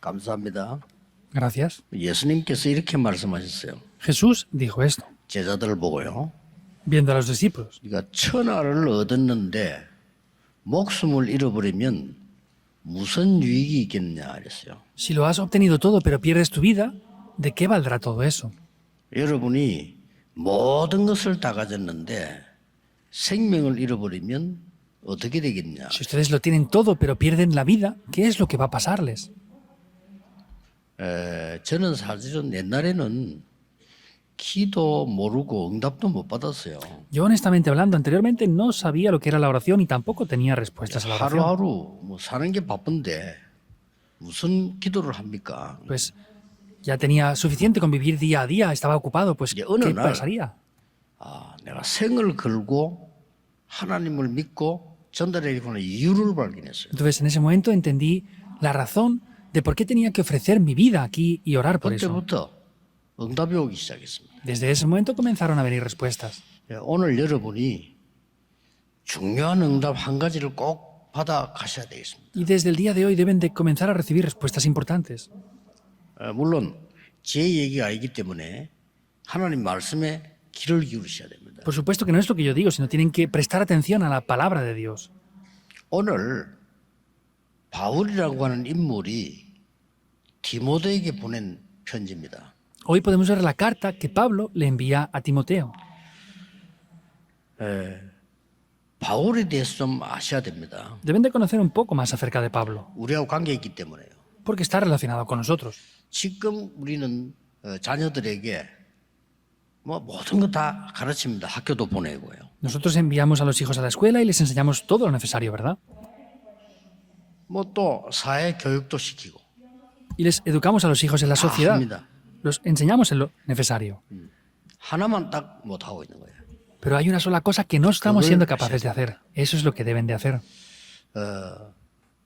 감사합니다. Gracias. 예수님께서 이렇게 말씀하셨어요. Jesús dijo esto, 제자들을 보고요. viendo a los discípulos. 네가 천하를 얻었는데 목숨을 잃어버리면 무슨 유익이 있겠냐 그랬어요. Si lo has obtenido todo pero pierdes tu vida, ¿de qué valdrá todo eso? 여러분이 모든 것을 다 가졌는데 생명을 잃어버리면 어떻게 되겠냐. Si ustedes lo tienen todo pero pierden la vida, ¿qué es lo que va a pasarles? 저는 사실은 옛날에는 기도 모르고 응답도 못 받았어요. Yo honestamente hablando, anteriormente no sabía lo que era la oración y tampoco tenía respuestas a la oración. 하루하루 뭐 사는 게 바쁜데 무슨 기도를 합니까? Pues ya tenía suficiente con vivir día a día, estaba ocupado, pues Y 어느 ¿qué 날- pasaría? 내가 생을 걸고 하나님을 믿고 전달해야 하는 이유를 발견했어요. Entonces en ese momento entendí la razón de por qué tenía que ofrecer mi vida aquí y orar por eso. 그때부터 응답이 오기 시작했습니다. Desde ese momento comenzaron a venir respuestas. 오늘 여러분이 중요한 응답 한 가지를 꼭 받아 가셔야 되겠습니다. Y desde el día de hoy deben de comenzar a recibir respuestas importantes. 물론 제 얘기가 아니기 때문에 하나님 말씀에 귀를 기울이셔야 됩니다. Por supuesto que no es lo que yo digo, sino tienen que prestar atención a la palabra de Dios. 오늘 바울이라고 하는 인물이 디모데에게 보낸 편지입니다. Hoy podemos ver la carta que Pablo le envía a Timoteo. 바울에 대해서 좀 아셔야 됩니다. Deben de conocer un poco más acerca de Pablo, 우리하고 관계 있기 때문에요. porque está relacionado con nosotros. 지금 우리는 자녀들에게 뭐 모든 거 다 가르칩니다. 학교도 보내고요. Nosotros enviamos a los hijos a la escuela y les enseñamos todo lo necesario, ¿verdad? 뭐 또 사회 교육도 시키고 Y les educamos a los hijos en la sociedad. 합니다. Los enseñamos en lo necesario. 하나만 딱 못하고 있는 거예요. Pero hay una sola cosa que no estamos siendo capaces de hacer. Eso es lo que deben de hacer.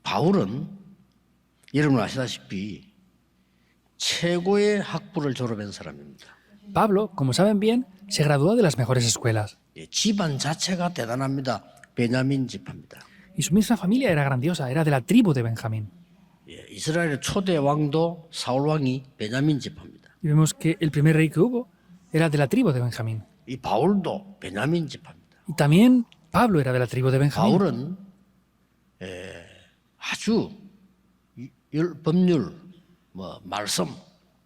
바울은 여러분 아시다시피 최고의 학부를 졸업한 사람입니다. Pablo, como saben bien, se graduó de las mejores escuelas. 집안 자체가 대단합니다. 베냐민 지파입니다. Y su misma familia era grandiosa, era de la tribu de Benjamín. 이스라엘의 초대 왕도 사울 왕이 베냐민 지파입니다. Y vemos que el primer rey que hubo era de la tribu de Benjamín. 이 바울도 베냐민 지파입니다. Y también Pablo era de la tribu de Benjamín. 바울은 아주 법률, 말씀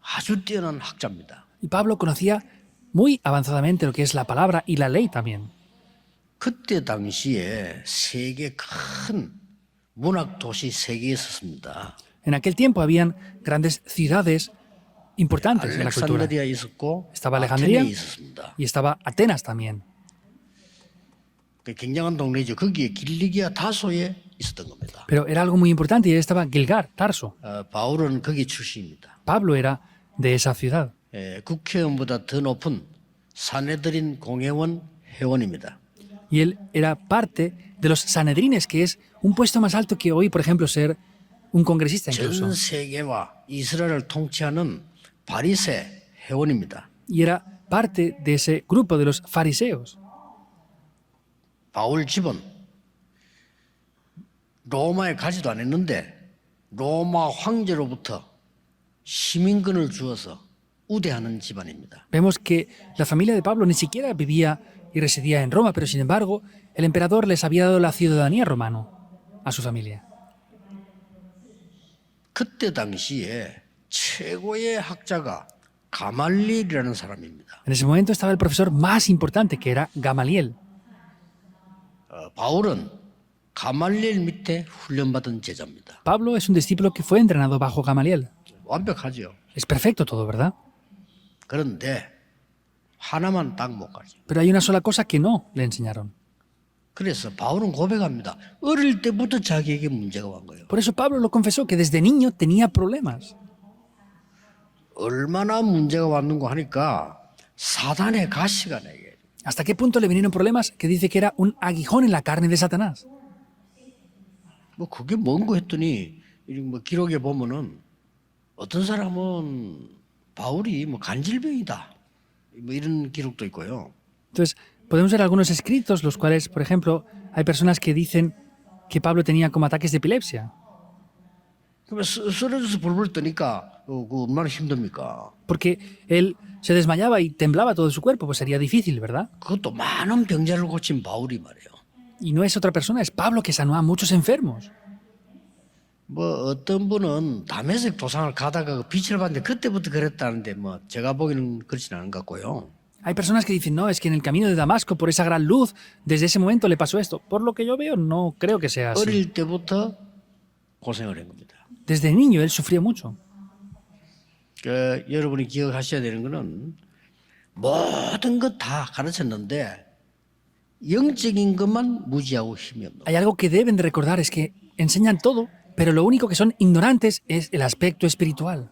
아주 뛰어난 학자입니다. Y Pablo conocía muy avanzadamente lo que es la palabra y la ley también. 그때 당시에 세계 큰 문학 도시 세 개 있었습니다. En aquel tiempo habían grandes ciudades importantes en la cultura. 알렉산드리아 있었고 Estaba Alejandría 아테네 있었습니다. y estaba Atenas también. 굉장한 동네죠. 거기에 길리기아 다소에 있었던 겁니다. Pero era algo muy importante y ahí estaba Gilgar, Tarso. 바울은 거기 출신입니다. Pablo era de esa ciudad. 국회의원보다 더 높은 사내들인 공회원 회원입니다. Y él era parte de los Sanedrines, que es un puesto más alto que hoy, por ejemplo, ser un congresista incluso. 전 세계와 이스라엘을 통치하는 바리새 회원입니다. Y era parte de ese grupo de los fariseos. 바울 집은 로마에 가지도 않았는데 로마 황제로부터 시민권을 주어서 우대하는 집안입니다. Vemos que la familia de Pablo ni siquiera vivía y residía en Roma, pero sin embargo, el emperador les había dado la ciudadanía romana a su familia. 그때 당시에 최고의 학자가 가말리엘이라는 사람입니다. En ese momento estaba el profesor más importante, que era Gamaliel. 바울은 가말리엘 밑에 훈련받은 제자입니다. Pablo es un discípulo que fue entrenado bajo Gamaliel. 완벽하죠. Es perfecto todo, ¿verdad? 그런데 하나만 딱 못 가죠. Pero hay una sola cosa que no le enseñaron. 그래서 바울은 고백합니다. 어릴 때부터 자기에게 문제가 온 거예요. Por eso Pablo lo confesó, que desde niño tenía problemas. 얼마나 문제가 왔는고 하니까 사단의 가시가 내게. ¿Hasta qué punto le vinieron problemas? Que dice que era un aguijón en la carne de Satanás. 뭐 그게 뭔고 했더니 뭐 기록에 보면은 어떤 사람은 바울이 뭐 간질병이다. 뭐 이런 기록도 있고요. Entonces, podemos ver algunos escritos, los cuales, por ejemplo, hay personas que dicen que Pablo tenía como ataques de epilepsia. 그러면 쓰러져서 벌벌 떠니까 그 얼마나 힘듭니까? Porque él se desmayaba y temblaba todo su cuerpo, pues sería difícil, ¿verdad? 그것도 많은 병자를 고친 바울이 말이에요. Y no es otra persona, es Pablo que sanó a muchos enfermos. 뭐 어떤 분은 다메섹 도상을 가다가 그 빛을 봤는데 그때부터 그랬다는데 뭐 제가 보기에는 그렇진 않은 것 같고요. Hay personas que dicen, no, es que en el camino de Damasco, por esa gran luz, desde ese momento le pasó esto. Por lo que yo veo, no creo que sea así. 어릴 때부터 고생을 한 겁니다. Desde niño él sufrió mucho. 여러분이 기억하셔야 되는 거는 모든 것 다 가르쳤는데 영적인 것만 무지하고 힘이 없는 거예요. Hay algo que deben de recordar, es que enseñan todo, pero lo único que son ignorantes es el aspecto espiritual.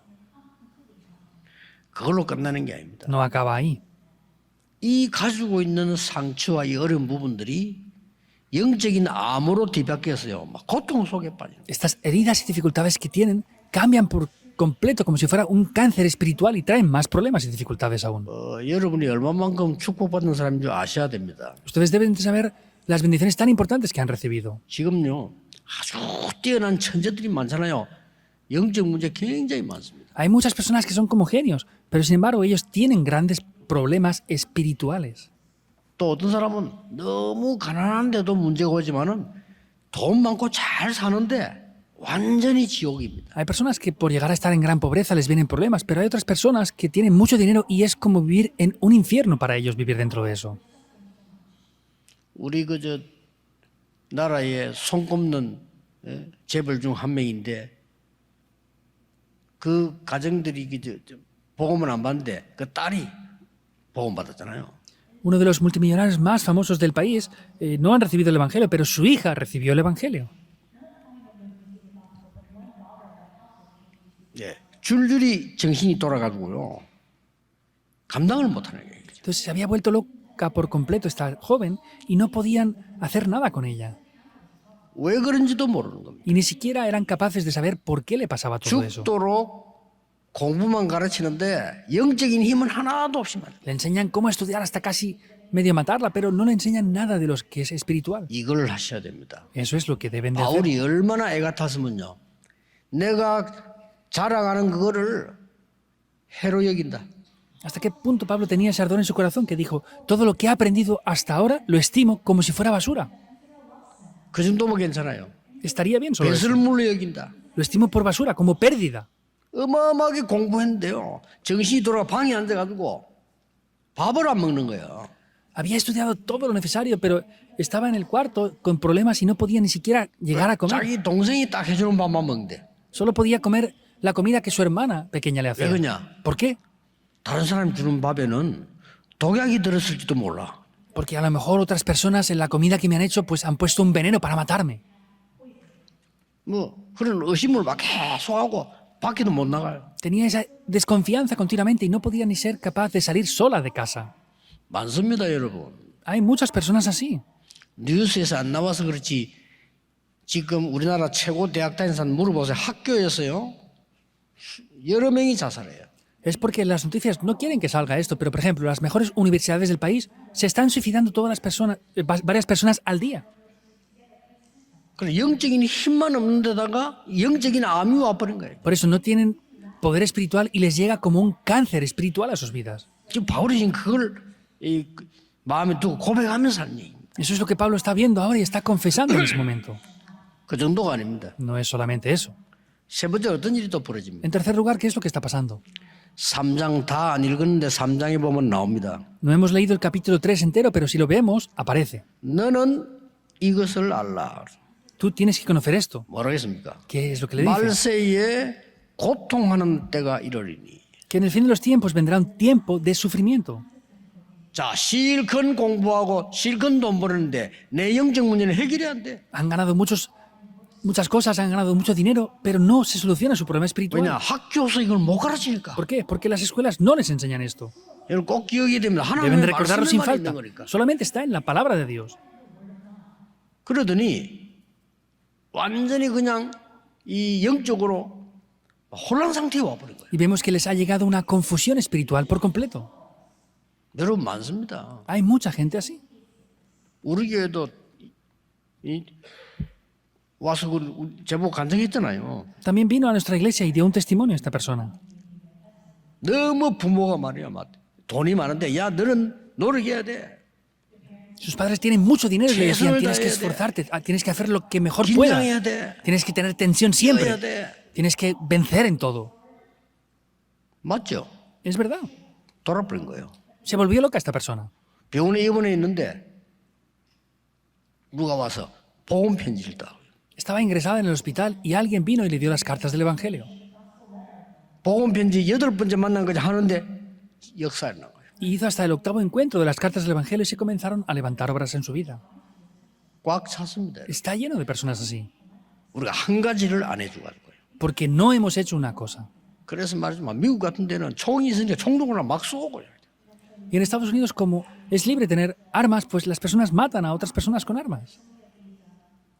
그걸로 끝나는 게 아닙니다. No acaba ahí. 이 가지고 있는 상처와 이 어려운 부분들이 영적인 암으로 뒤바뀌어서요. 막 고통 속에 빠져요. Estas heridas y dificultades que tienen cambian por completo como si fuera un cáncer espiritual y traen más problemas y dificultades aún. 여러분이 얼마만큼 축복받는 사람인 줄 아셔야 됩니다. Ustedes deben de saber las bendiciones tan importantes que han recibido. 지금요. 아주 뛰어난 천재들이 많잖아요. 영적 문제 굉장히 많습니다. Hay muchas personas que son como genios, pero sin embargo ellos tienen grandes problemas espirituales. 또 어떤 사람은 너무 가난한데도 문제가 오지만은 돈 많고 잘 사는데 완전히 지옥입니다. Hay personas que por llegar a estar en gran pobreza les vienen problemas, pero hay otras personas que tienen mucho dinero y es como vivir en un infierno para ellos vivir dentro de eso. 우리 그저 나라에 손꼽는 재벌 중 한 명인데 그 가정들이 그저 보험을 안 받는데 그 딸이 보험 받았잖아요. Uno de los multimillonarios más famosos del país no han recibido el Evangelio, pero su hija recibió el Evangelio. 예, 줄줄이 정신이 돌아가고요. 감당을 못하는 거예요. Entonces se había vuelto loca por completo esta joven y no podían hacer nada con ella. 왜 그런지도 모르는 겁니다. Y ni siquiera eran capaces de saber por qué le pasaba todo eso. 죽도록 공부만 가르치는데 영적인 힘은 하나도 없지만 Le enseñan cómo estudiar hasta casi medio matarla, pero no le enseñan nada de lo que es espiritual. 이걸 하셔야 됩니다. Eso es lo que deben de hacer. 바울이 얼마나 애 같았으면요. 내가 자랑하는 그거를 해로 여긴다. ¿Hasta qué punto Pablo tenía ese ardor en su corazón que dijo, todo lo que he aprendido hasta ahora lo estimo como si fuera basura? 그 정도면 괜찮아요. Estaría bien solo eso. 배설물로 여긴다. Lo estimo por basura, como pérdida. 어마어마하게 공부했는데요. 정신이 돌아 방이 안 돼가지고 밥을 안 먹는 거예요. Había estudiado todo lo necesario, pero estaba en el cuarto con problemas y no podía ni siquiera llegar a comer. 자기 동생이 딱 해주는 밥만 먹는데. Solo podía comer la comida que su hermana pequeña le 왜 hacía. 그러냐? ¿Por qué? 다른 사람이 주는 밥에는 독약이 들었을지도 몰라. Porque a lo mejor otras personas en la comida que me han hecho pues han puesto un veneno para matarme. 뭐 그런 의심을 막 계속 하고 밖에도 못 나가요. Tenía esa desconfianza continuamente y no podía ni ser capaz de salir sola de casa. 많습니다, 여러분. Hay muchas personas así. 뉴스에서 안 나와서 그렇지 지금 우리나라 최고 대학 다니는 사람 물어보세요. 학교에서요. 여러 명이 자살해요. Es porque las noticias no quieren que salga esto, pero por ejemplo, las mejores universidades del país se están suicidando todas las personas, varias personas al día. 그래 영적인 힘만 없는 데다가 영적인 암이 와버린 거예요. Por eso no tienen poder espiritual y les llega como un cáncer espiritual a sus vidas. 지금 바울이 지금 그걸 마음에 두고 고백하면서 하는 얘기입니다. Eso es lo que Pablo está viendo ahora y está confesando en ese momento. 그 정도가 아닙니다. No es solamente eso. 세 번째 어떤 일이 또 벌어집니다. En tercer lugar, ¿qué es lo que está pasando? 3장 다 안 읽었는데 3장에 보면 나옵니다. No hemos leído el capítulo 3 entero, pero si lo vemos, aparece. 너는 이것을 알라. Tú tienes que conocer esto. 뭐라겠습니까? ¿Qué es lo que le dice? 말세에 고통하는 때가 이르리니. Que en el fin de los tiempos vendrá un tiempo de sufrimiento. 자, 실컷 공부하고 실컷 돈 버는데 내 영적 문제는 해결이 안 돼. Han ganado muchas cosas, han ganado mucho dinero, pero no se soluciona su problema 왜냐? espiritual. 학교에서 이걸 못 가르치니까. ¿Por qué? Porque las escuelas no les enseñan esto. 여러분 꼭 기억해야 됩니다. Deben 하나님의 de recordarlo sin 말씀에만 있는 falta. 거니까. Solamente está en la palabra de Dios. 그러더니 완전히 그냥 이 영적으로 혼란 상태에 와버린 거예요. Y vemos que les ha llegado una confusión espiritual por completo. 여러분 많습니다. Hay mucha gente así. 우리 교회도 와서 제보 간증했잖아요. También vino a nuestra iglesia y dio un testimonio a esta persona. 너무 부모가 말이야, 돈이 많은데 야 너는 노력해야 돼. Sus padres tienen mucho dinero y le decían, 최선을 tienes que 다해야 돼. esforzarte, tienes que hacer lo que mejor puedas. 긴장해야 돼. Tienes que tener tensión 이겨야 siempre. 돼. Tienes que vencer en todo. 맞죠? Es verdad. 돌아버린 거예요. Se volvió loca esta persona. 병원에 입원해 있는데 누가 와서 복음 편지를 딱. Estaba ingresada en el hospital y alguien vino y le dio las cartas del Evangelio. 복음 편지 8번째 만난 거지 하는데 역사에 나와요. Y hizo hasta el 8º encuentro de las cartas del Evangelio y se comenzaron a levantar obras en su vida. 꽉 찼습니다. Está lleno de personas así. 우리가 한 가지를 안 해주고 갈 거예요. Porque no hemos hecho una cosa. 그래서 말이지만 미국 같은 데는 총이 있으니까 총동으로 막 쏘고. Y en Estados Unidos, como es libre tener armas, pues las personas matan a otras personas con armas.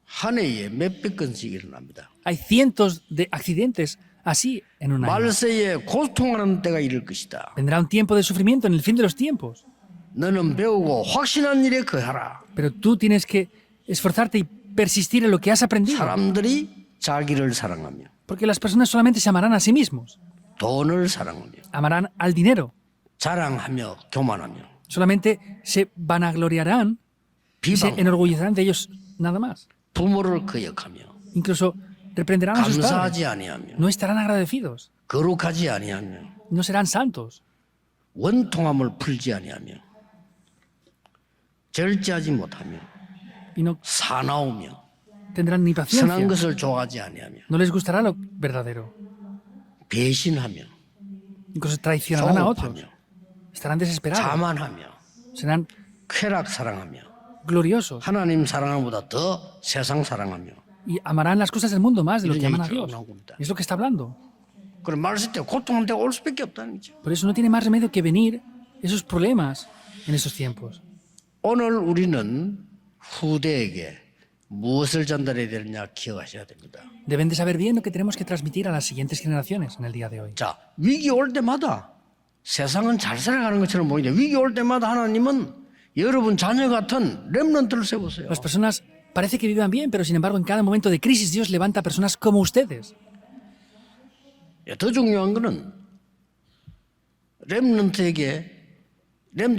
한 해에 몇백 건씩 일어납니다. Hay cientos de accidentes así en un año. 말세에 고통하는 때가 이를 것이다. Vendrá un tiempo de sufrimiento en el fin de los tiempos. 너는 배우고 확신한 일에 거하라. Pero tú tienes que esforzarte y persistir en lo que has aprendido. 사람들이 자기를 사랑하며 Porque las personas solamente se amarán a sí mismos. 돈을 사랑하며 Amarán al dinero. 자랑하며 교만하며 Solamente se vanagloriarán y se 비방 enorgullecerán de ellos nada más. 부모를 거역하며 Incluso reprenderán a sus padres. 감사하지 아니하며 No estarán agradecidos. 거룩하지 아니하며 No serán santos. 원통함을 풀지 아니하며 절제하지 못하며 Y no 사나우며 tendrán ni 선한 paciencia. 것을 좋아하지 아니하며 No les gustará lo verdadero. 배신하며 Incluso traicionarán a otros. 조급하며 Estarán desesperados. 자만하며 Serán 쾌락 사랑하며 gloriosos. 하나님 사랑함보다 더 세상 사랑하며 Y amarán las cosas del mundo más de lo que 이런 aman a 얘기 Dios. 나온 겁니다. Es lo que está hablando. 그럼 말했을 때 고통한 데가 올 수밖에 없다는 거죠. Por eso no tiene más remedio que venir esos problemas en esos tiempos. 오늘 우리는 후대에게 무엇을 전달해야 되느냐 기억하셔야 됩니다. Deben de saber bien lo que tenemos que transmitir a las siguientes generaciones en el día de hoy. 자, 위기 올 때마다 세상은 잘 살아가는 것처럼 보이는데 위기 올 때마다 하나님은 여러분 자녀 같은 렘넌트를 세우세요. Las personas parece que vivan bien, pero sin embargo en cada momento de crisis Dios levanta a personas como ustedes. 더 중요한 거는 렘넌트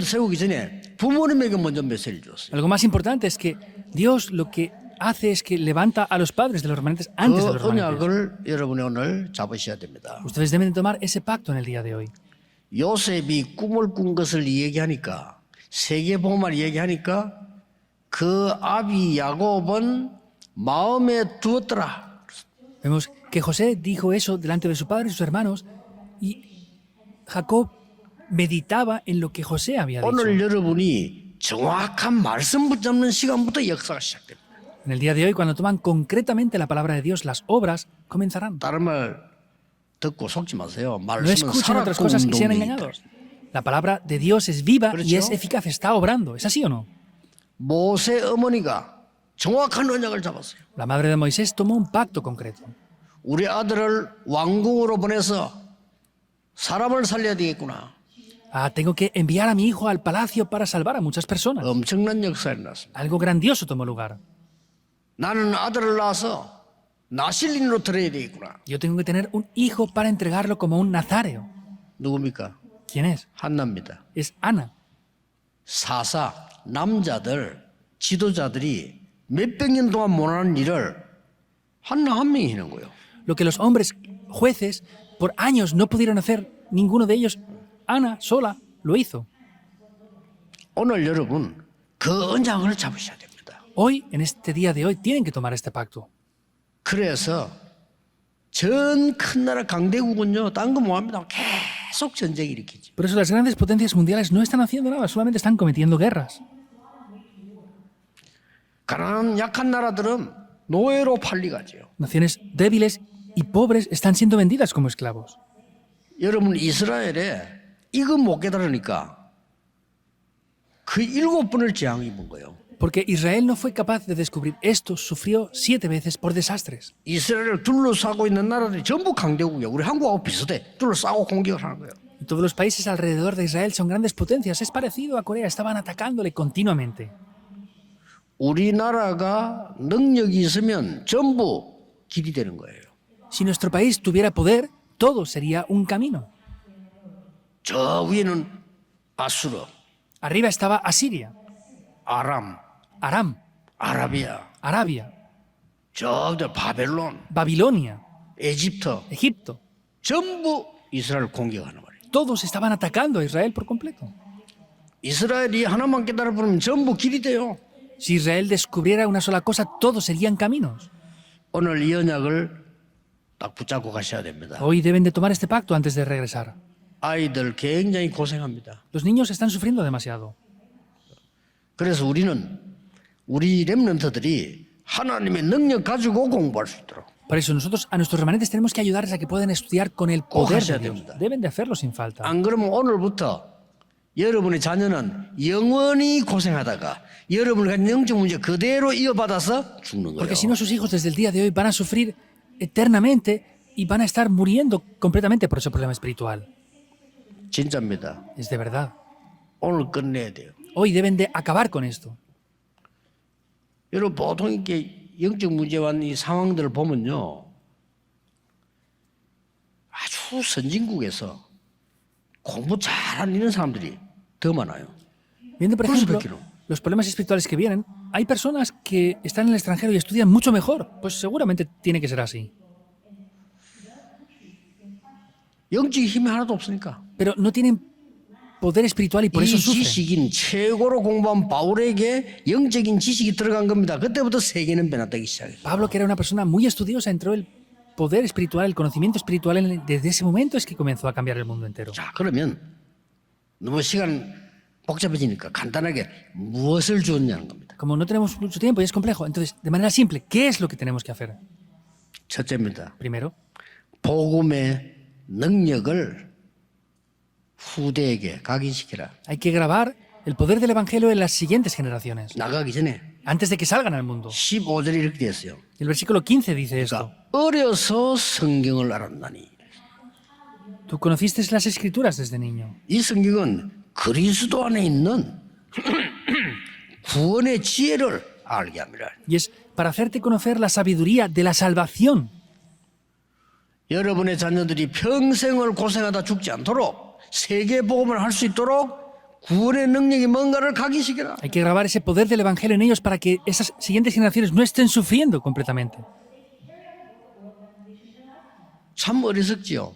세우기 전에 부모님에게 먼저 메시지를 줬어요. Algo más importante es que Dios lo que hace es que levanta a los padres de los remanentes antes de 그 los remanentes. 언약을 여러분이 오늘 잡으셔야 됩니다. Ustedes deben de tomar ese pacto en el día de hoy. 요셉이 꿈을 꾼 것을 이야기하니까 세계복음을 이야기하니까 그 아비 야곱은 마음에 두었더라. Vemos que José dijo eso delante de su padre y sus hermanos y Jacob meditaba en lo que José había dicho. 오늘 여러분이 정확한 말씀 붙잡는 시간부터 역사가 시작됩니다. En el día de hoy, cuando toman concretamente la palabra de Dios, las obras comenzarán. 다른 말 듣고 속지 마세요. No 말씀은 escuchen otras 살았고 cosas y sean 운동이 있다. engañados. La palabra de Dios es viva y ¿Correcto? es eficaz, está obrando. ¿Es así o no? 모세 어머니가 정확한 언약을 잡았어요. La madre de Moisés tomó un pacto concreto. 우리 아들을 왕궁으로 보내서 사람을 살려야 되겠구나. Ah, tengo que enviar a mi hijo al palacio para salvar a muchas personas. 엄청난 역사가 일어났습니다. Algo grandioso tomó lugar. 나는 아들을 낳아서 나실린으로 드려야 되겠구나. Yo tengo que tener un hijo para entregarlo como un nazareo. 누굽니까? ¿Quién es? 한나입니다. Es Ana. 사사, 남자들, 지도자들이 몇백 년 동안 못하는 일을 한나 한 명이 하는 거예요. Lo que los hombres jueces por años no pudieron hacer, ninguno de ellos, Ana sola lo hizo. 오늘 여러분 그 언약을 잡으셔야 됩니다. Hoy, en este día de hoy, tienen que tomar este pacto. 그래서 전 큰 나라 강대국은요, 딴 거 뭐합니다. 계속 전쟁 일으키죠. Por eso las grandes potencias mundiales no están haciendo nada, solamente están cometiendo guerras. 가난한 약한 나라들은 노예로 팔리가죠. Naciones débiles y pobres están siendo vendidas como esclavos. 여러분 이스라엘에 이거 못 깨달으니까 그 7번을 재앙 입은 거예요. Porque Israel no fue capaz de descubrir esto, sufrió 7 veces por desastres. 이스라엘을 둘러싸고 있는 나라들이 전부 강대국이에요. 우리 한국하고 비슷해. 둘러싸고 공격을 하는 거예요. Y todos los países alrededor de Israel son grandes potencias. Es parecido a Corea, estaban atacándole continuamente. 우리나라가 능력이 있으면 전부 길이 되는 거예요. Si nuestro país tuviera poder, todo sería un camino. 저 위에는 아수르, Arriba estaba Asiria, 아람, Aram, 아라비아, Arabia, 저기도 바벨론, Babilonia, 에집트 Egipto. 전부 이스라엘 공격하는 말이에요. Todos estaban atacando a Israel por completo. 이스라엘이 하나만 깨달아보면 전부 길이 돼요. Si Israel descubriera una sola cosa, todos serían caminos. 오늘 이 언약을 딱 붙잡고 가셔야 됩니다. Hoy deben de tomar este pacto antes de regresar. 아이들 굉장히 고생합니다. Los niños están sufriendo demasiado. 그래서 우리 렘넌트들이 하나님의 능력 가지고 공부할 수 있도록 Por eso nosotros a nuestros remanentes tenemos que ayudarles a que puedan estudiar con el poder de Dios. Deben de hacerlo sin falta. 안 그러면 오늘부터 여러분의 자녀는 영원히 고생하다가 여러분이 가진 영적 문제 그대로 이어받아서 죽는 거예요. Porque si no, sus hijos desde el día de hoy van a sufrir eternamente y van a estar muriendo completamente por ese problema espiritual. 진짜입니다. Es de verdad. 오늘 끝내야 돼요. Hoy deben de acabar con esto. 여러분 보통 이렇게 영적 문제와 이 상황들을 보면요. 아주 선진국에서 공부 잘하는 이런 사람들이 더 많아요. Viendo, por ejemplo, quiero. los problemas espirituales que vienen, hay personas que están en el extranjero y estudian mucho mejor. Pues seguramente tiene que ser así. 영적인 힘이 하나도 없으니까. Pero no tienen poder espiritual y por 이 eso sufren. 지식인 최고로 공부한 바울에게 영적인 지식이 들어간 겁니다. 그때부터 세계는 변화되기 시작했어요. Pablo, que era una persona muy estudiosa, entró el poder espiritual, el conocimiento espiritual. Desde ese momento es que comenzó a cambiar el mundo entero. 자, 그러면 너무 시간 복잡해지니까 간단하게 무엇을 주었냐는 겁니다. Como no tenemos mucho tiempo y es complejo, entonces, de manera simple, ¿qué es lo que tenemos que hacer? 첫째입니다. Primero, 복음의 능력을 후대에게 각인시키라. hay que grabar el poder del Evangelio en las siguientes generaciones, 나가기 전에 antes de que salgan al mundo. 15절에 이렇게 되었어요. El versículo 15 dice esto. 그러니까 어려서 성경을 알았나니. Tú conociste las Escrituras desde niño. 이 성경은 그리스도 안에 있는 구원의 지혜를 알게 합니다. Y es para hacerte conocer la sabiduría de la salvación. 여러분의 자녀들이 평생을 고생하다 죽지 않도록 세계 복음을 할 수 있도록 구원의 능력이 뭔가를 각인시켜라. Hay que grabar ese poder del Evangelio en ellos para que esas siguientes generaciones no estén sufriendo completamente. 참 어리석지요.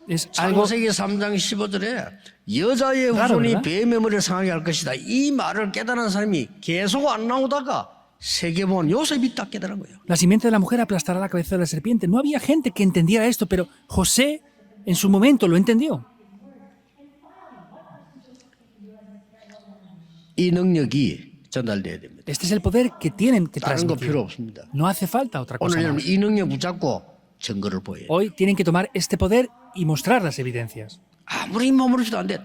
Es algo 창세기 3장 15절에 여자의 Claro, 후손이 ¿verdad? 뱀의 머리를 상하게 할 것이다. 이 말을 깨달은 사람이 계속 안 나오다가 세계복음 요셉이 딱 깨달은 거예요. la simiente de la mujer aplastará la cabeza de la serpiente. No había gente que entendiera esto, pero José en su momento lo entendió. 이 능력이 전달돼야 됩니다. Este es el poder que tienen que 다른 거 transmitir. 필요 없습니다. No hace falta otra cosa 오늘 여러분 más. 이 능력 붙잡고 증거를 보여요. Hoy tienen que tomar este poder y mostrar las evidencias. 아무리 머무르지도 안 돼.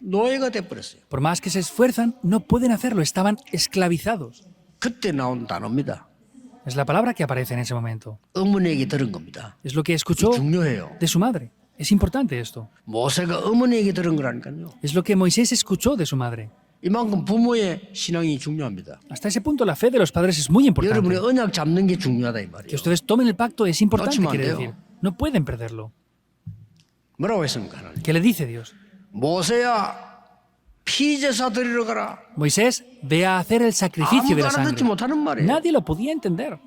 노예가 돼버렸어요. Por más que se esfuerzan, no pueden hacerlo. Estaban esclavizados. 그때 나온 단어입니다. Es la palabra que aparece en ese momento. 어머니에게 들은 겁니다. Es lo que escuchó 중요해요. de su madre. Es importante esto. 모세가 어머니에게 들은 거라니까요. Es lo que Moisés escuchó de su madre. 이만큼 부모의 신앙이 중요합니다. Hasta ese punto la fe de los padres es muy importante. 여러분의 언약 잡는 게 중요하다 이 Que 말이에요. ustedes tomen el pacto es importante, 놓치면 안 quiere 돼요. decir. No pueden perderlo. 뭐라고 했습니까? 하나님? ¿Qué le dice Dios? 모세야 피제사 드리러 가라. Moisés, ve a hacer el sacrificio de 아무도 la 알아듣지 sangre. 못하는 말이에요. Nadie lo podía entender.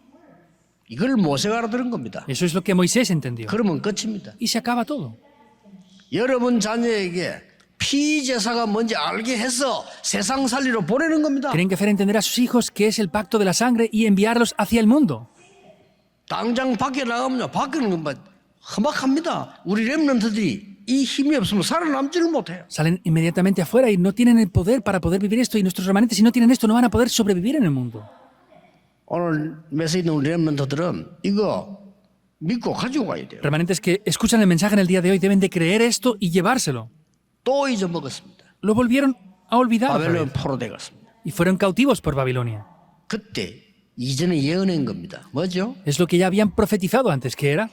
이걸 모세가 알아들은 겁니다. Eso es lo que Moisés entendió. 그러면 끝입니다. Y se acaba todo. 여러분 자녀에게 피제사가 뭔지 알게 해서 세상 살리러 보내는 겁니다. Tienen que hacer entender a sus hijos qué es el pacto de la sangre y enviarlos hacia el mundo. 당장 밖에 나가면요. 밖에는 것만 험악합니다. 우리 렘넌트들이 이 힘이 없으면 살아남지를 못해요. Salen inmediatamente afuera y no tienen el poder para poder vivir esto. Y nuestros remanentes, si no tienen esto, no van a poder sobrevivir en el mundo. 오늘 메시지 있는 우리 렘넌트들은 이거 믿고 가지고 가야 돼요. Remanentes que escuchan el mensaje en el día de hoy deben de creer esto y llevárselo. 또 잊어먹었습니다. Lo volvieron a olvidar otra 바벨론 vez. 포로돼 갔습니다. Y fueron cautivos por Babilonia. 그때 이전에 예언한 겁니다. 뭐죠? Es lo que ya habían profetizado antes, que era.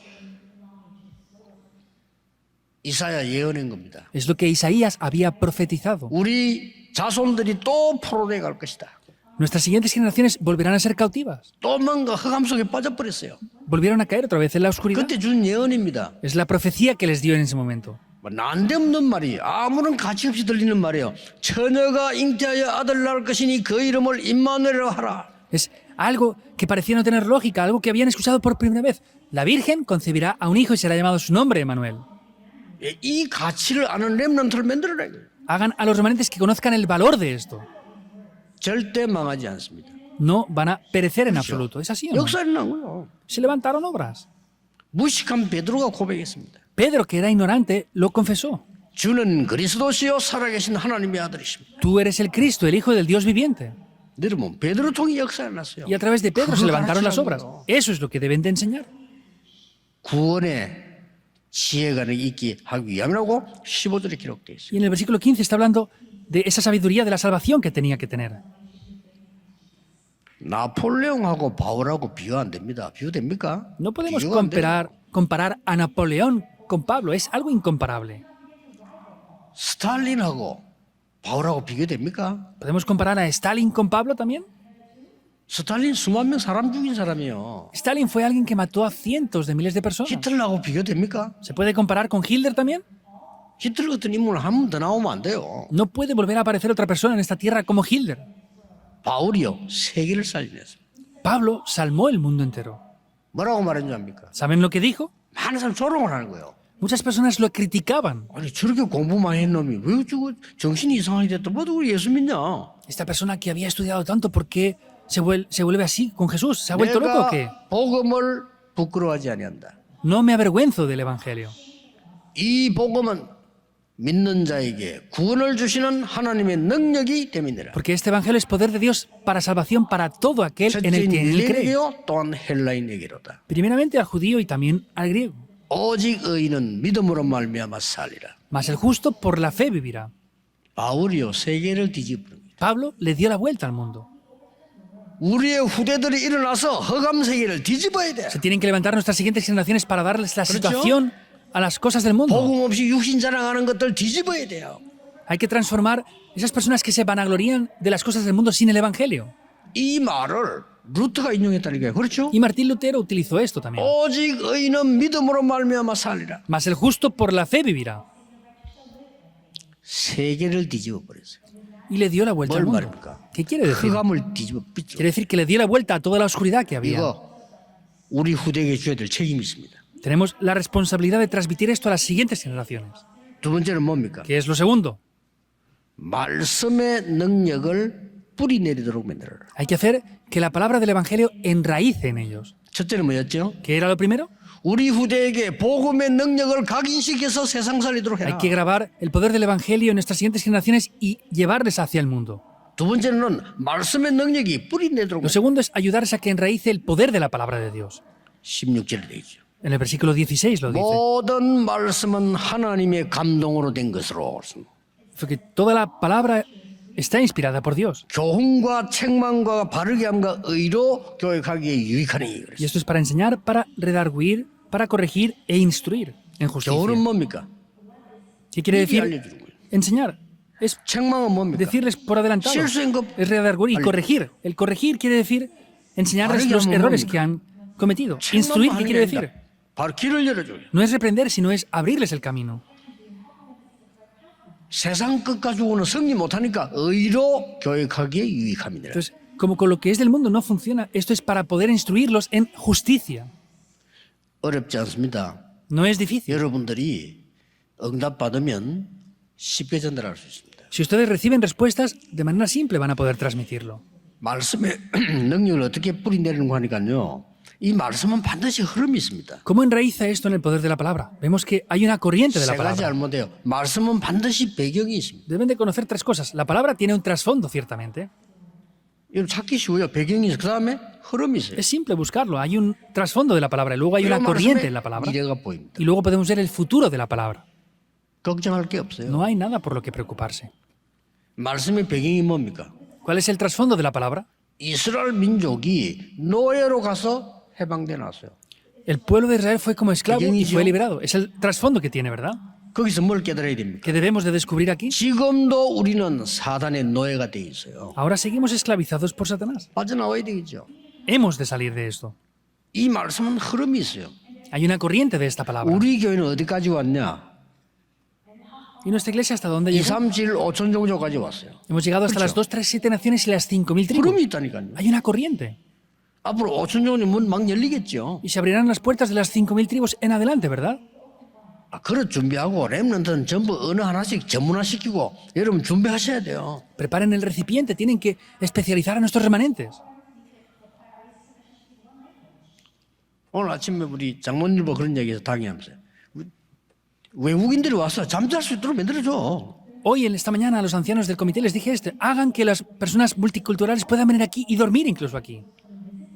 이사야 예언한 겁니다. Es lo que Isaías había profetizado. 우리 자손들이 또 포로돼 갈 것이다. Nuestras siguientes generaciones volverán a ser cautivas. 또 뭔가 흑암 속에 빠져버렸어요. Volvieron a caer otra vez en la oscuridad. 그때 준 예언입니다. Es la profecía que les dio en ese momento. 난데없는 말이 아무런 가치 없이 들리는 말이에요. 처녀가 잉태하여 아들 낳을 것이니 그 이름을 임마누엘이라고 하라. Es algo que parecía no tener lógica, algo que habían escuchado por primera vez. La Virgen concebirá a un hijo y será llamado su nombre, Emmanuel. 이 가치를 아는 렘넌트를 만들어라. Hagan a los remanentes que conozcan el valor de esto. 절대 망하지 않습니다. No van a perecer en absoluto. ¿Es así o no? 역사 일어난 거요. Se levantaron obras. 무식한 베드로가 고백했습니다. Pedro, que era ignorante, lo confesó. 주는 그리스도시요 살아계신 하나님의 아들이십니다. Tú eres el Cristo, el Hijo del Dios viviente. 여러분 베드로 통해 역사 일어났어요. Y a través de Pedro se 그걸 levantaron las 가르치라는 obras. 거예요. Eso es lo que deben de enseñar. 구원의 지혜가 있게 하기 위함이라고 15절에 기록되어 있어요. Y en el versículo 15 está hablando de esa sabiduría de la salvación que tenía que tener. 나폴레옹하고 바울하고 비교 안 됩니다. 비교됩니까? No podemos 비교가 안 돼요. comparar a Napoleón con Pablo. Es algo incomparable. 스탈린하고 바울하고 비교됩니까? ¿Podemos comparar a Stalin con Pablo también? 스탈린 수만 명 사람 죽인 사람이에요. Stalin fue alguien que mató a cientos de miles de personas. 히틀러하고 비교됩니까? ¿Se puede comparar con Hitler también? 히틀러 같은 인물 한 번 더 나오면 안 돼요. No puede volver a aparecer otra persona en esta tierra como Hitler. 바울이요 세계를 살리냈어요. Pablo salmó el mundo entero. 뭐라고 말했는지 압니까? ¿Saben lo que dijo? 많은 사람 조롱을 하는 거예요. Muchas personas lo criticaban. 아니 저렇게 공부 많이 했는 놈이 왜 저거 정신이 이상하게 됐다. 뭐도 우리 예수 믿냐? Esta persona que había estudiado tanto, ¿por qué se vuelve así con Jesús? ¿Se ha vuelto loco o qué? 복음을 부끄러워하지 아니한다. No me avergüenzo del Evangelio. 이 복음은 믿는 자에게 구원을 주시는 하나님의 능력이 됨이니라. Porque este Evangelio es poder de Dios para salvación para todo aquel en el 첫째인 que él cree. 헬레인에게요 또한 헬라인에게로다. Primeramente al judío y también al griego. 오직 의인은 믿음으로 말미암아 살리라. Mas el justo por la fe vivirá. 바울이요 세계를 뒤집습니다. Pablo le dio la vuelta al mundo. 우리의 후대들이 일어나서 허감 세계를 뒤집어야 돼. Se tienen que levantar nuestras siguientes generaciones para darles la ¿K렇죠? situación a las cosas del mundo. 복음 없이 육신 자랑하는 것들 뒤집어야 돼요. Hay que transformar esas personas que se vanaglorían de las cosas del mundo sin el Evangelio. 이 말을 루터가 인용했다니까요. 그렇죠? Y Martín Lutero utilizó esto también. 오직 의인은 믿음으로 말미암아 살리라. Mas el justo por la fe vivirá. 세계를 뒤집어 버렸어요. Y le dio la vuelta al 뭘 mundo. 말입니까? ¿Qué quiere decir? 흑암을 뒤집어 삐죠. Quiere decir que le dio la vuelta a toda la oscuridad que había. 이거 우리 후대에게 줘야 될 책임이 있습니다. Tenemos la responsabilidad de transmitir esto a las siguientes generaciones. 두 번째는 뭡니까? ¿Qué es lo segundo? 말씀의 능력을 뿌리 내리도록 만들어라. Hay que hacer que la palabra del Evangelio enraíce en ellos. 첫째는 뭐였죠? ¿Qué era lo primero? 우리 후대에게 복음의 능력을 각인시켜서 세상 살리도록 Hay 해라. que grabar el poder del Evangelio en nuestras siguientes generaciones y llevarles hacia el mundo. 두 번째는 말씀의 능력이 뿌리 내도록 Lo segundo es ayudarles a que enraíce el poder de la palabra de Dios. 16절에 되어 있죠. En el versículo 16 lo dice. 모든 말씀은 하나님의 감동으로 된 것으로 Porque toda la palabra está inspirada por Dios. 교훈과 책망과 바르게 함과 의로 교육하기에 유익하니 Y 그랬어요. esto es para enseñar, para redarguir, para corregir e instruir en justicia. 교훈은 뭡니까? ¿Qué quiere 미리 decir? 알려주는 거예요. Enseñar. Es 책망은 뭡니까? decirles por adelantado. 실수인 거 Es redarguir y 알려- corregir. El corregir quiere decir enseñarles 바르게 los 하면 errores 뭡니까? que han cometido. 책망만 Instruir, ¿qué 하는 게 quiere 아니라 decir? 바로 길을 열어줘요. No es reprender, sino es abrirles el camino. 세상 끝까지 오는 승리 못하니까 의로 교육하기에 유익함이니라. Entonces, como con lo que es del mundo no funciona, esto es para poder instruirlos en justicia. 어렵지 않습니다. No es difícil. 여러분들이 응답받으면 쉽게 전달할 수 있습니다. Si ustedes reciben respuestas, de manera simple van a poder transmitirlo. 말씀의 능력을 어떻게 뿌리 내리는 거 하니까요. 이 말씀은 반드시 흐름이 있습니다. ¿Cómo enraiza esto en el poder de la palabra? Vemos que hay una corriente de la 세 가지 palabra. 잘못해요. 말씀은 반드시 배경이 있습니다. Deben de conocer tres cosas. La palabra tiene un trasfondo, ciertamente. 이거 찾기 쉬워요. 배경이 있어요. 그 다음에 흐름이 있어요. Es simple buscarlo. Hay un trasfondo de la palabra y luego hay 이 una corriente 말씀에 en la palabra. 미래가 보입니다. Y luego podemos ver el futuro de la palabra. 걱정할 게 없어요. No hay nada por lo que preocuparse. 말씀의 배경이 뭡니까? ¿Cuál es el trasfondo de la palabra? 이스라엘 민족이 노예로 가서 해방돼 놨어요. El pueblo de Israel fue como esclavo y Pequeñillo. fue liberado. Es el trasfondo que tiene, ¿verdad? 거기서 뭘 깨달아야 됩니까? ¿Qué debemos de descubrir aquí? 지금도 우리는 사단의 노예가 돼 있어요. Ahora seguimos esclavizados por Satanás. 빠져나와야 되겠죠. Hemos de salir de esto. 이 말씀은 흐름이 있어요. Hay una corriente de esta palabra. 우리 교회는 어디까지 왔냐? ¿Y nuestra iglesia hasta dónde 2, llegó? 3, 7, 5천 종족까지 왔어요. Hemos llegado hasta las 2, 3, 7 naciones y las 5.000 tribus. 흐름이 있다니까요. Hay una corriente. 앞으로 5천 종족 문막 열리겠죠. Y se abrirán las puertas de las 5.000 tribus en adelante, ¿verdad? 그릇 준비하고 렘넌트는 전부 어느 하나씩 전문화시키고 여러분 준비하셔야 돼요. Preparen el recipiente, tienen que especializar a nuestros remanentes. 오늘 아침에 우리 장모님도 그런 얘기해서 당해하면서요. 외국인들이 와서 잠잘 수 있도록 만들어줘. Hoy, esta mañana, a los ancianos del comité les dije esto. Hagan que las personas multiculturales puedan venir aquí y dormir incluso aquí.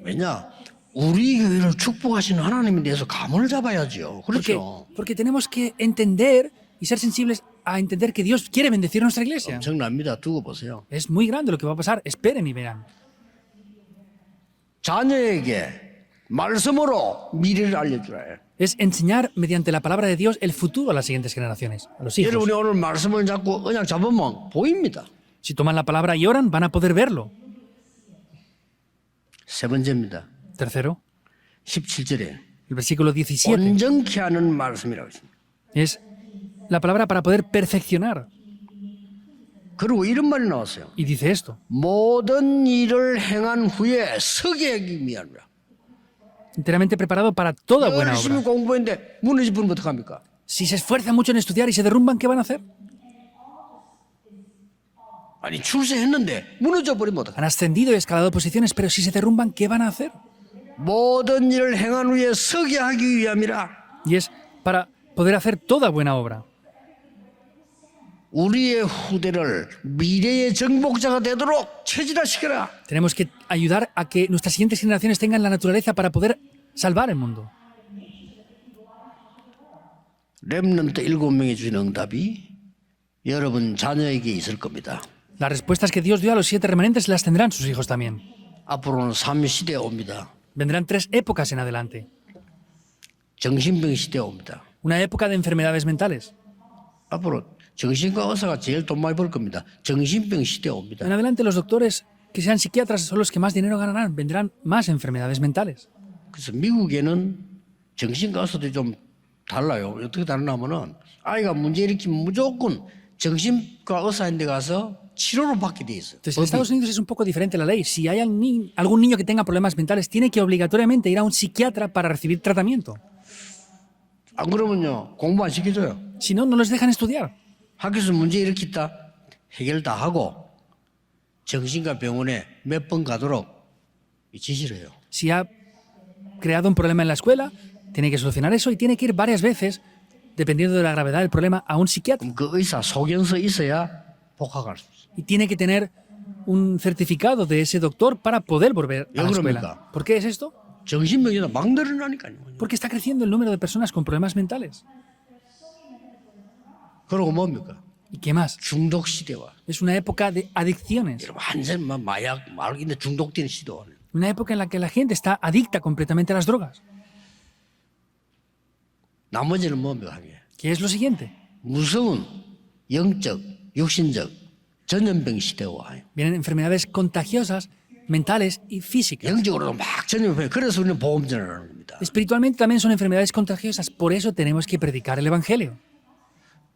왜냐? 우리 교회를 축복하시는 하나님에 대해서 감을 잡아야죠. 그렇죠. Porque tenemos que entender y ser sensibles a entender que Dios quiere bendecir nuestra iglesia. 엄청납니다. 두고 보세요. Es muy grande lo que va a pasar. Esperen y verán. 자녀에게 말씀으로 미래를 알려주라. Es enseñar mediante la palabra de Dios el futuro a las siguientes generaciones, a los hijos. 여러분이 오늘 말씀을 잡고 언약 잡으면 보입니다. Si toman la palabra y oran, van a poder verlo. 세 번째입니다. Tercero, 17절에 el versículo 17 온전케 하는 말씀이라고 있습니다. es la palabra para poder perfeccionar. 그리고 이런 말이 나왔어요. Y dice esto: 모든 일을 행한 후에 서게 하기 위함이라. enteramente preparado para toda buena 열심히 obra. 공부했는데 무너져 버리면 어떡합니까? Si se esfuerzan mucho en estudiar y se derrumban, ¿qué van a hacer? 아니 출세했는데 무너져 버리면 어떡합니까? Han ascendido y escalado posiciones, pero si se derrumban, ¿qué van a hacer? 모든 일을 행한 후에 서게 하기 위함이라. Y es para poder hacer toda buena obra. 우리의 후대를 미래의 정복자가 되도록 체질화시켜라. Tenemos que ayudar a que nuestras siguientes generaciones tengan la naturaleza para poder salvar el mundo. 렘넌트 7명이 주신 응답이 여러분 자녀에게 있을 겁니다. Las respuestas que Dios dio a los 7 remanentes las tendrán sus hijos también. 앞으로는 3시대에 옵니다. Vendrán 3 épocas en adelante. 정신병 시대에 옵니다. Una época de enfermedades mentales. 앞으로 정신과 의사가 제일 돈 많이 벌 겁니다. 정신병 시대에 옵니다. En adelante los doctores que sean psiquiatras son los que más dinero ganarán. Vendrán más enfermedades mentales. 그래서 미국에는 정신과 의사도 좀 달라요. 어떻게 다르냐면은 아이가 문제 일으키면 무조건 정신과 의사인데 가서 치료를 받게 돼 있어요. Entonces, en Estados Unidos es un poco diferente la ley. Si hay algún niño que tenga problemas mentales, tiene que obligatoriamente ir a un psiquiatra para recibir tratamiento. 안 그러면요 공부 안 시켜줘요. Si no, no les dejan estudiar. 학교에서 문제 일으켰다 해결 다 하고 정신과 병원에 몇 번 가도록 지시를 해요. Si ha creado un problema en la escuela, tiene que solucionar eso y tiene que ir varias veces, dependiendo de la gravedad del problema, a un psiquiatra. 그럼 그 의사 소견서 있어야 복학할 수 있어요. Y tiene que tener un certificado de ese doctor para poder volver a la escuela. 그럽니까? ¿Por qué es esto? 정신병이다 막 늘어나니까요. Porque está creciendo el número de personas con problemas mentales. 그러고 뭡니까? ¿Y qué más? 중독 시대와 Es una época de adicciones. 여러분 완전 마약 말인데 중독된 시도. Una época en la que la gente está adicta completamente a las drogas. 나머지는 뭡니까? 하게 ¿Qué es lo siguiente? 무서운 영적, 육신적 전염병 시대가 와요. Vienen enfermedades contagiosas, mentales y físicas. 영적으로도 막 전염해. 그래서 우리는 보험 전하는 겁니다. Espiritualmente también son enfermedades contagiosas. Por eso tenemos que predicar el Evangelio.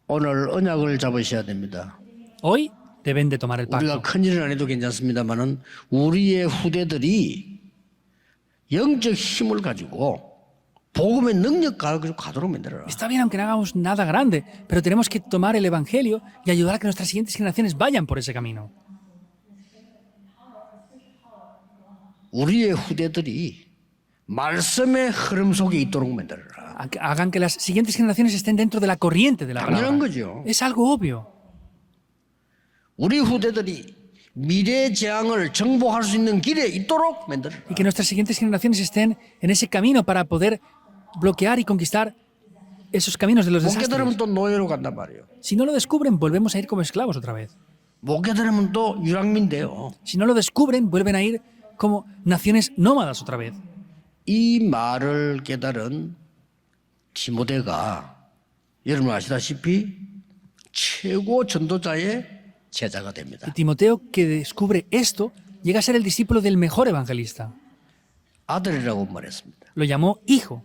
오늘 언약을 잡으셔야 됩니다. Hoy deben de tomar el 우리가 pacto. 큰일은 안 해도 괜찮습니다만은 우리의 후대들이 영적 힘을 가지고 복음의 능력 가지고 가도록 만들어라. Está bien aunque no hagamos nada grande, pero tenemos que tomar el Evangelio y ayudar a que nuestras siguientes generaciones vayan por ese camino. 우리의 후대들이 말씀의 흐름 속에 있도록 만들어라. Hagan que las siguientes generaciones estén dentro de la corriente de la 당연한 palabra. 거죠. Es algo obvio. 우리 후대들이 미래 재앙을 정복할 수 있는 길에 있도록 만들어라. Y que nuestras siguientes generaciones estén en ese camino para poder bloquear y conquistar esos caminos de los 못 desastres. 깨달으면 또 노예로 간단 말이에요. Si no lo descubren, volvemos a ir como esclavos otra vez. 못 깨달으면 또 유랑민 돼요. Si no lo descubren, vuelven a ir como naciones nómadas otra vez. 이 말을 깨달은 디모데가 여러분 아시다시피 최고 전도자의 제자가 Y 됩니다. Timoteo, que descubre esto, llega a ser el discípulo del mejor evangelista. 아들이라고 말했습니다. Lo llamó hijo.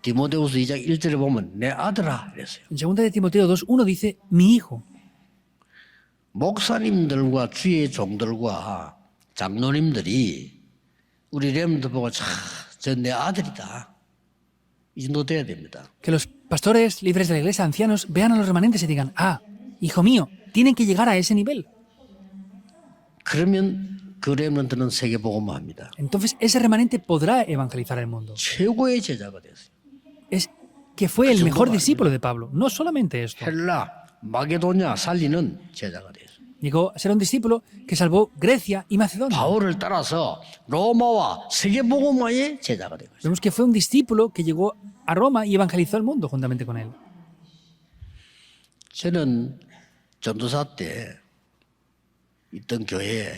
디모데후서 2장 1절에 보면 내 아들아 그랬어요. En 2 de Timoteo 2:1 dice, mi hijo. 목사님들과 주의 종들과 장로님들이 우리 렘들 보고 저 내 아들이다. 이 정도 돼야 됩니다. Que los pastores libres de la iglesia, ancianos, vean a los remanentes y digan, ah, hijo mío, tienen que llegar a ese nivel. 그러면 그 렘들은 세계복음화 합니다. Entonces ese remanente podrá evangelizar el mundo. 최고의 제자가 됐어요. Es que fue el mejor discípulo de Pablo. No solamente esto. 헬라, 마게도냐 살리는 제자가 됐어요. Llegó a ser un discípulo que salvó Grecia y Macedonia. 바울을 따라서 로마와 세계복음화의 제자가 되고 있어요. Vemos que fue un discípulo que llegó a Roma y evangelizó el mundo juntamente con él. 저는 전도사 때 있던 교회에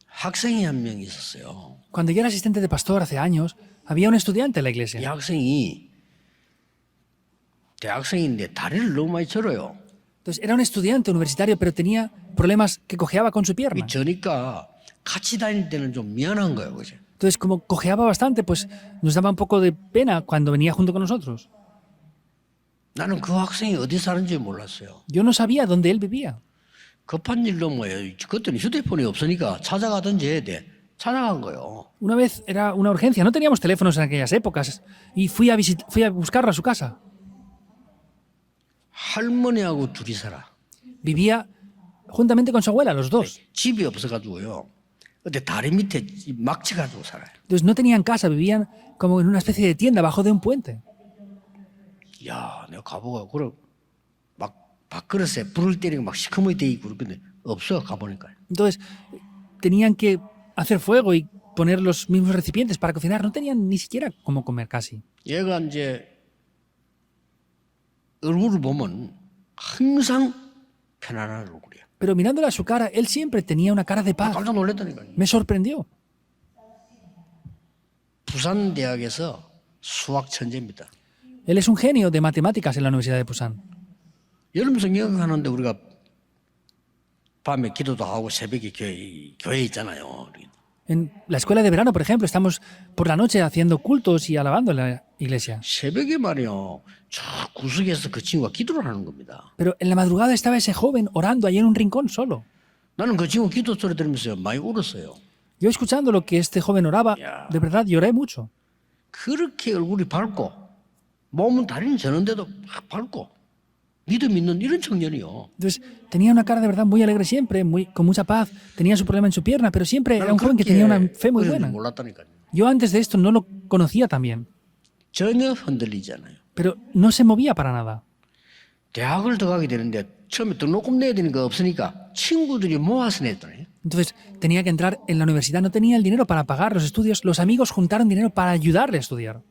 학생이 한 명 있었어요. Cuando yo era asistente de pastor hace años, había un estudiante en la 이 iglesia. 학생이 대학생인데 다리를 너무 많이 절어요. Entonces era un estudiante universitario, pero tenía problemas que cojeaba con su pierna. 저니까 같이 다닐 때는 좀 미안한 거예요, 그죠? Entonces, como cojeaba bastante, pues nos daba un poco de pena cuando venía junto con nosotros. 나는 그 학생이 어디 사는지 몰랐어요. Yo no sabía dónde él vivía. 급한 일로 뭐예요? 그때는 휴대폰이 없으니까 찾아가든지 해야 돼. 찾아간 거예요. Una vez era una urgencia, no teníamos teléfonos en aquellas épocas y fui a buscarlo a su casa. 할머니하고 둘이 살아. Vivía juntamente con su abuela, los dos. 집이 없어가지고요. 근데 다리 밑에 막지 가지고 살아요. Entonces no tenían casa, vivían como en una especie de tienda bajo de un puente. 야, 내가 가보고 그래 막 밥그릇에 불을 때리고 막 시커멓게 돼 있고 그런데 없어 가보니까. Entonces tenían que hacer fuego y poner los mismos recipientes para cocinar. No tenían ni siquiera cómo comer casi. 얘가 이제 얼굴을 보면 항상 편안한 얼굴이야. Pero mirándole a su cara, él siempre tenía una cara de paz. 깜짝 놀랐다니까요. Me sorprendió. 부산 대학에서 수학 천재입니다. Él es un genio de matemáticas en la Universidad de Pusan. 여름 성경하는데 우리가 밤에 기도도 하고 새벽에 교회 있잖아요. En la escuela de verano, por ejemplo, estamos por la noche haciendo cultos y alabando en la iglesia. 새벽에 말이요. 저 구석에서 그 친구가 기도를 하는 겁니다. Pero en la madrugada estaba ese joven orando allí en un rincón solo. 나는 그 친구 기도 소리 들으면서 많이 울었어요. Yo escuchando lo que este joven oraba, de verdad lloré mucho. 그렇게 얼굴이 밝고 몸은 다리는 저는데도 막 밝고 믿음 있는 이런 청년이요. Entonces tenía una cara de verdad muy alegre siempre, con mucha paz. Tenía su problema en su pierna, pero siempre era un joven que tenía una fe muy buena. 몰랐다니까요. Yo antes de esto no lo conocía tan bien, 전혀 흔들리잖아요. pero no se movía para nada. 대학을 들어가게 되는데 처음에 등록금 내야 되는 거 없으니까 친구들이 모아서 냈더니 Entonces tenía que entrar en la universidad, no tenía el dinero para pagar los estudios. Los amigos juntaron dinero para ayudarle a estudiar.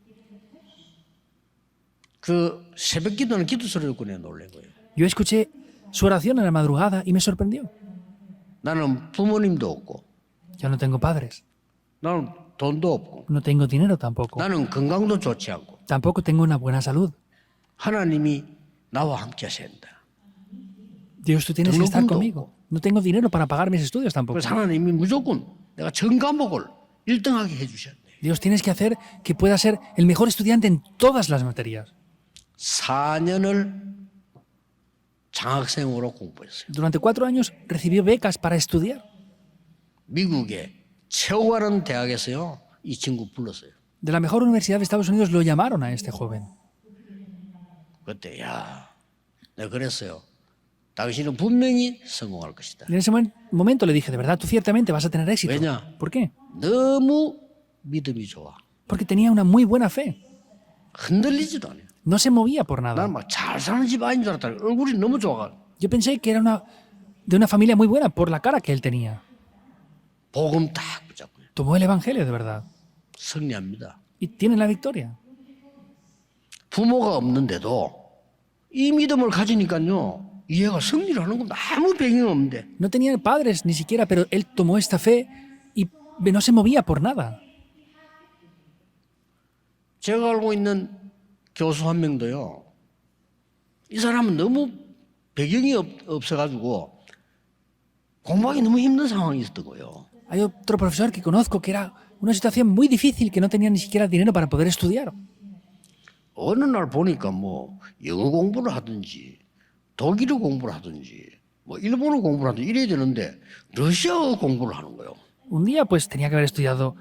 그 새벽 기도는 기도 소리를 듣고 내가 놀란 거예요. Yo escuché su oración en la madrugada y me sorprendió. 나는 부모님도 없고 Yo no tengo padres, 나는 돈도 없고 no tengo dinero tampoco. 나는 건강도 좋지 않고 Tampoco tengo una buena salud. 하나님이 나와 함께 하셔야 한다. Dios, tú tienes que estar 등록금도 conmigo. No tengo dinero para pagar mis estudios tampoco. 그래서 하나님이 무조건 내가 전 과목을 1등하게 해주셨네. Dios, tienes que hacer que pueda ser el mejor estudiante en todas las materias. 4년을 장학생으로 공부했어요. Durante 4 años recibió becas para estudiar. 미국의 최고가는 대학에서요 이 친구 불렀어요. De la mejor universidad de Estados Unidos lo llamaron a este joven. 그때 야 내가 그랬어요. 당신은 분명히 성공할 것이다. Y en ese momento le dije, de verdad, tú ciertamente vas a tener éxito. 왜냐? ¿Por qué? 너무 믿음이 좋아. Porque tenía una muy buena fe. 흔들리지도 않아요. No se movía por nada. 난 막 잘 사는 집 아닌 줄 알았다. 얼굴이 너무 좋아. Yo pensé que era de una familia muy buena por la cara que él tenía. 복음 딱 붙잡고요. Tomó el evangelio de verdad. 승리합니다. Y tiene la victoria. 부모가 없는데도 이 믿음을 가지니까요. 얘가 승리를 하는 건 아무 배경이 없는데. No tenía padres ni siquiera, pero él tomó esta fe y no se movía por nada. 제가 알고 있는 교수 한 명도요. 이 사람은 너무 배경이 없어가지고 공부하기 너무 힘든 상황이 있었던 거예요. Hay otro profesor que conozco que era una situación muy difícil, que no tenía ni siquiera dinero para poder estudiar. 어느 날 보니까 뭐 영어 공부를 하든지 독일어 공부를 하든지 뭐 일본어 공부를 하든지 이래야 되는데 러시아어 공부를 하는 거예요. Un día pues tenía que haber estudiado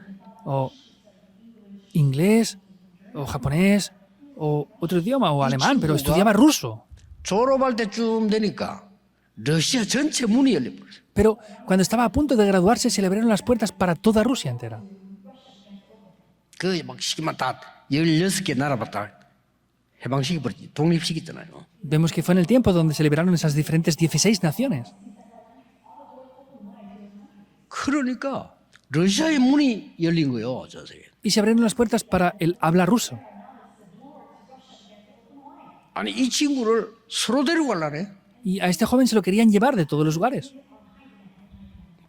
o inglés, o japonés, o otro idioma, o alemán, pero estudiaba ruso. 졸업할 때쯤 되니까 러시아 전체 문이 열려버렸어요. Pero cuando estaba a punto de graduarse se le abrieron las puertas para toda Rusia entera. 그 막 시기만 다 16개 나라부터 해방시켜버렸지. 독립시켰잖아요. Vemos que fue en el tiempo donde se liberaron esas diferentes 16 naciones. 그러니까 러시아의 문이 열린 거예요. 저 세계. Y se abrieron las puertas para el habla ruso. 아니 이 친구를 서로 데리고 가려네. Y a este joven se lo querían llevar de todos los lugares.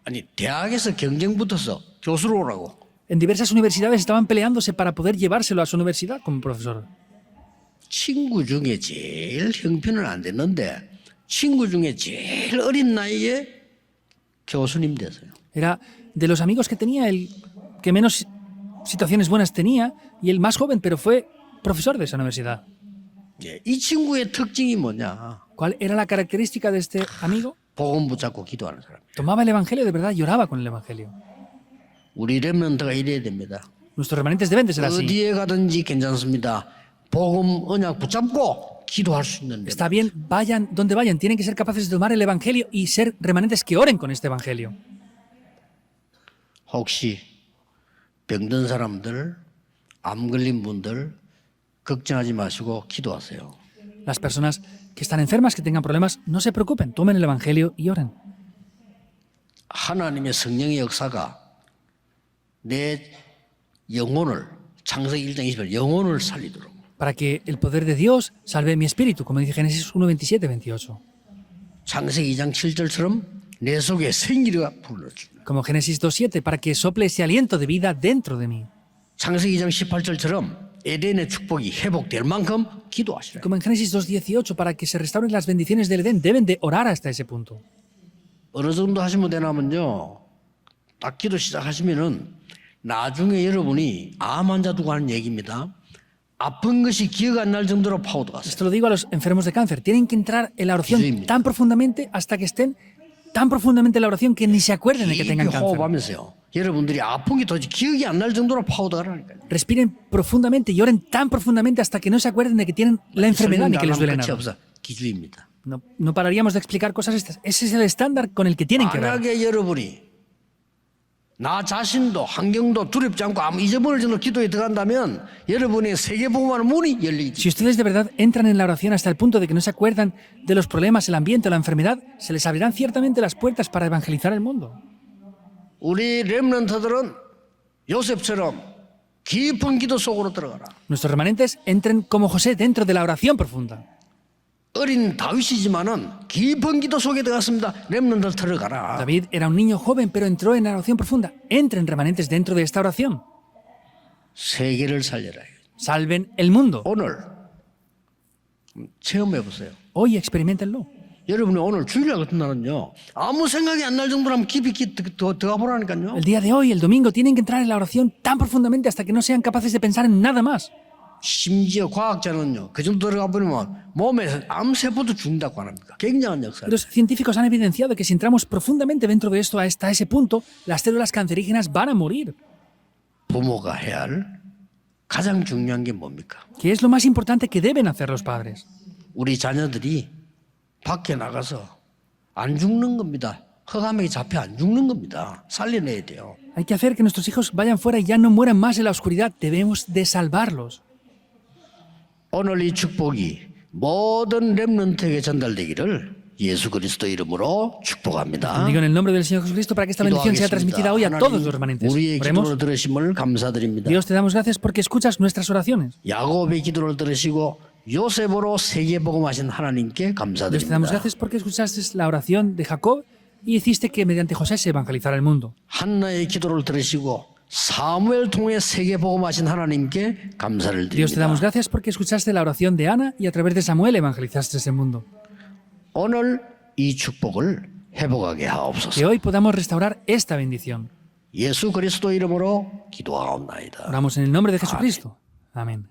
아니 대학에서 경쟁 붙어서 교수로 오라고. En diversas universidades estaban peleándose para poder llevárselo a su universidad como profesor. 친구 중에 제일 형편은 안 됐는데 친구 중에 제일 어린 나이에 교수님 됐어요. Era de los amigos que tenía el que menos situaciones buenas tenía y el más joven, pero fue profesor de esa universidad. 예, 이 친구의 특징이 뭐냐? ¿Cuál era la característica de este amigo? 복음 붙잡고 기도하는 사람. Tomaba el evangelio de verdad, lloraba con el evangelio. 우리 렘넌트가 이래야 됩니다. Nuestros remanentes deben de ser así. 어디에 가든지 괜찮습니다. 복음 언약 붙잡고 기도할 수 있는 데. Está bien, vayan donde vayan, tienen que ser capaces de tomar el evangelio y ser remanentes que oren con este evangelio. 혹시 병든 사람들, 암 걸린 분들 걱정하지 마시고 기도하세요. Las personas que están enfermas, que tengan problemas, no se preocupen, tomen el evangelio y oren. 하나님의 성령의 역사가 내 영혼을 창세기 1장 20절 영혼을 살리도록 Para que el poder de Dios salve mi espíritu, como dice Génesis 1, 27, 28. 창세기 2장 7절처럼 내 속에 생기가 불러줍니다. Como Génesis 2.7, para que sople ese aliento de vida dentro de mí. 창세기 2장 18절처럼 에덴의 축복이 회복될 만큼 기도하시라. Como en Génesis 2.18, para que se restauren las bendiciones del Edén, deben de orar hasta ese punto. 어느 정도 하시면 되냐면요. 딱 기도 시작하시면은 나중에 여러분이 암 환자 두고 하는 얘기입니다. 아픈 것이 기억 안 날 정도로 파고들어가세요. Esto lo digo a los enfermos de cáncer. Tienen que entrar en la oración tan profundamente hasta que estén tan profundamente en la oración que ni se acuerden de que tengan 깊이 cáncer. 호흡하면서요. 여러분들이 아픈 게 도대체 기억이 안 날 정도로 파고들어가라니까요. Respiren profundamente y oren tan profundamente hasta que no se acuerden de que tienen la enfermedad ni que les duele 끝이 nada. 없어. 기주입니다. No pararíamos de explicar cosas estas. Ese es el estándar con el que tienen que orar. 만약에 여러분이 나 자신도 환경도 두렵지 않고 아무 잊어버릴 정도로 기도에 들어간다면 여러분의 세계복음하는 문이 열리지. Si ustedes de verdad entran en la oración hasta el punto de que no se acuerdan de los problemas, el ambiente o la enfermedad, se les abrirán ciertamente las puertas para evangelizar el mundo. 우리 렘넌트들은 요셉처럼 깊은 기도 속으로 들어가라. Nuestros remanentes entren como José dentro de la oración profunda. 어린 다윗이지만은 깊은 기도 속에 들어갔습니다. 렘넌트들 들어가라. David era un niño joven, pero entró en la oración profunda. Entren remanentes dentro de esta oración. 세계를 살려라. Salven el mundo. 오늘 체험해 보세요. Hoy experimentenlo. 여러분이 오늘 주일날 같은 날은요. 아무 생각이 안 날 정도로 한번 깊이 들어가 보라니까요. El día de hoy, el domingo, tienen que entrar en la oración tan profundamente hasta que no sean capaces de pensar en nada más. 심지어 과학자는요. 그 정도 들어가 버리면 몸에 암세포도 죽는다고 합니다. 굉장한 역사예요. Los científicos han evidenciado que si entramos profundamente dentro de esto hasta ese punto, las células cancerígenas van a morir. 부모가 해야 할 가장 중요한 게 뭡니까? ¿Qué es lo más importante que deben hacer los padres? 우리 자녀들이 밖에 나가서 안 죽는 겁니다. 흑암에게 잡혀 안 죽는 겁니다. 살려내야 돼요. Hay que hacer que nuestros hijos vayan fuera y ya no mueran más en la oscuridad. Debemos de salvarlos. 오늘 이 축복이 모든 렘넌트에게 전달되기를 예수 그리스도 이름으로 축복합니다. Digo en el nombre del Señor Jesucristo para que esta bendición sea transmitida hoy a todos los remanentes. 우리의 Oremos. 기도를 들으심을 감사드립니다. Dios, te damos gracias porque escuchas nuestras oraciones. 야곱의 기도를 들으시고 요셉으로 세계 복음하신 하나님께 Dios, te damos 감사드립니다. gracias porque escuchaste la oración de Jacob y hiciste que mediante José se evangelizara el mundo. 한나의 기도를 들으시고 사무엘 통해 세계 복음하신 하나님께 감사를 Dios, te damos 드립니다. gracias porque escuchaste la oración de Ana y a través de Samuel evangelizaste ese mundo. 오늘 이 축복을 회복하게 하옵소서. Que hoy podamos restaurar esta bendición. 예수 그리스도 이름으로 기도하옵나이다. Oramos en el nombre de Jesucristo. Amén.